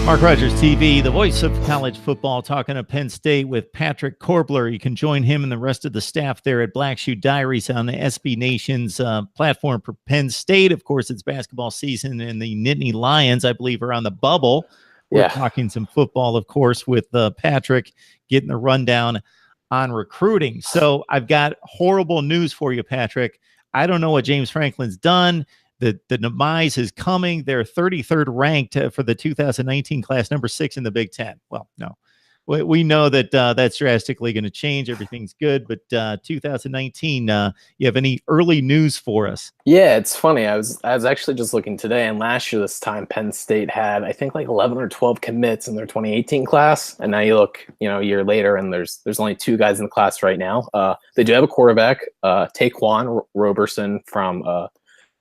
Mark Rogers TV, the voice of college football, talking to Penn State with Patrick Corbler. You can join him and the rest of the staff there at Black Shoe Diaries on the SB Nation's platform for Penn State. Of course, it's basketball season, and the Nittany Lions, I believe, are on the bubble. We're talking some football, of course, with Patrick, getting the rundown on recruiting. So I've got horrible news for you, Patrick. I don't know what James Franklin's done. The demise is coming. They're 33rd ranked for the 2019 class, number 6 in the Big Ten. Well, no, we know that that's drastically going to change. Everything's good, but 2019, you have any early news for us? Yeah, it's funny. I was actually just looking today, and last year this time Penn State had, I think, like 11 or 12 commits in their 2018 class, and now you look, a year later, and there's only 2 guys in the class right now. They do have a quarterback, Taquan Roberson from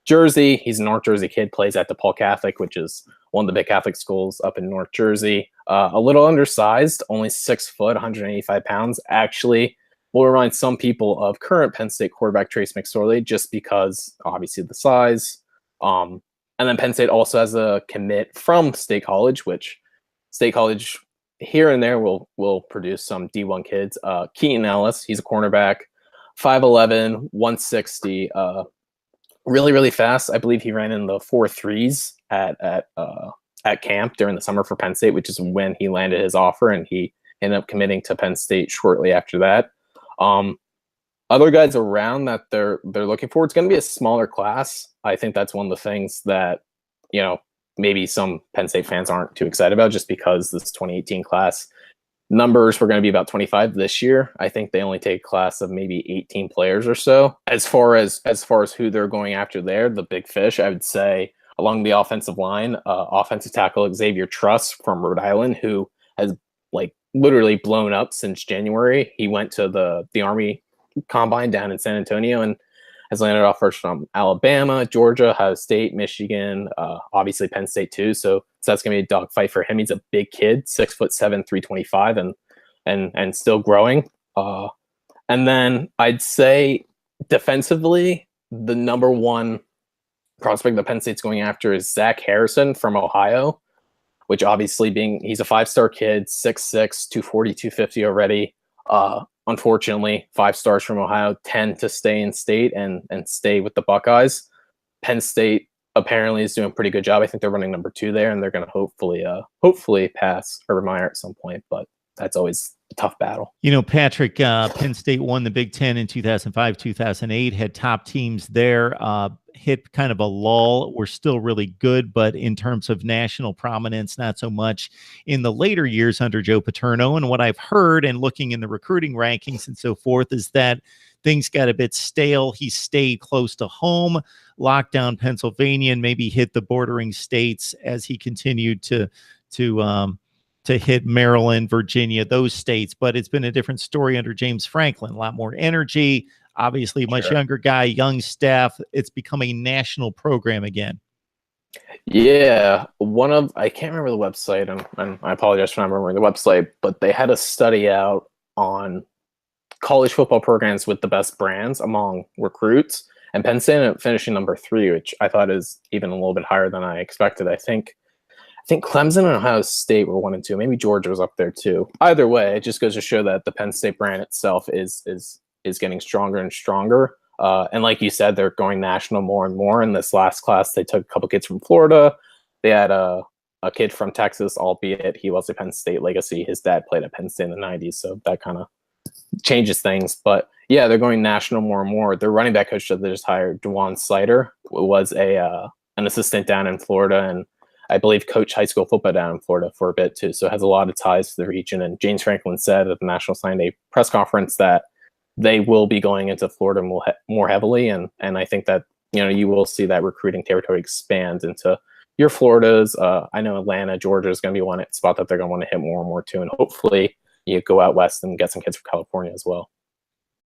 Jersey. He's a North Jersey kid, plays at DePaul Catholic, which is one of the big Catholic schools up in North Jersey. A little undersized, only 6 foot, 185 pounds. Actually, will remind some people of current Penn State quarterback Trace McSorley, just because obviously the size. And then Penn State also has a commit from State College, which State College here and there will produce some D1 kids. Keaton Ellis, he's a cornerback, 5'11", 160. Really, really fast. I believe he ran in the 4.3s at camp during the summer for Penn State, which is when he landed his offer, and he ended up committing to Penn State shortly after that. Other guys around that they're looking for, it's going to be a smaller class. I think that's one of the things that, maybe some Penn State fans aren't too excited about, just because this 2018 class numbers were going to be about 25 this year. I think they only take a class of maybe 18 players or so. As far as who they're going after there, the big fish, I would say along the offensive line, offensive tackle Xavier Truss from Rhode Island, who has literally blown up since January. He went to the Army Combine down in San Antonio and has landed offers from Alabama, Georgia, Ohio State, Michigan, obviously Penn State too. So that's going to be a dogfight for him. He's a big kid, 6'7", 325, and still growing. And then I'd say defensively, the number one prospect that Penn State's going after is Zach Harrison from Ohio, which obviously he's a 5-star kid, 6'6", 240, 250 already. Unfortunately, 5 stars from Ohio tend to stay in state and stay with the Buckeyes. Penn State apparently is doing a pretty good job. I think they're running number 2 there, and they're going to hopefully pass Urban Meyer at some point, but that's always a tough battle. Patrick, Penn State won the Big Ten in 2005, 2008, had top teams there, hit kind of a lull. We're still really good, but in terms of national prominence, not so much in the later years under Joe Paterno. And what I've heard and looking in the recruiting rankings and so forth is that things got a bit stale. He stayed close to home, locked down Pennsylvania, and maybe hit the bordering states as he continued to hit Maryland, Virginia, those states. But it's been a different story under James Franklin. A lot more energy, obviously a much younger guy, young staff. It's become a national program again. Yeah, I can't remember the website, and I apologize for not remembering the website, but they had a study out on college football programs with the best brands among recruits, and Penn State ended up finishing number 3, which I thought is even a little bit higher than I expected. I think Clemson and Ohio State were 1 and 2. Maybe Georgia was up there too. Either way, it just goes to show that the Penn State brand itself is getting stronger and stronger. And like you said, they're going national more and more. In this last class, they took a couple kids from Florida. They had a kid from Texas, albeit he was a Penn State legacy. His dad played at Penn State in the 90s, so that kind of changes things. But yeah, they're going national more and more. Their running back coach that they just hired, DeJuan Slider, was an assistant down in Florida, and I believe coached high school football down in Florida for a bit too. So has a lot of ties to the region. And James Franklin said at the National Signing Day press conference that they will be going into Florida more heavily. And I think that, you will see that recruiting territory expand into your Floridas. I know Atlanta, Georgia is going to be one spot that they're going to want to hit more and more too. And hopefully you go out west and get some kids from California as well.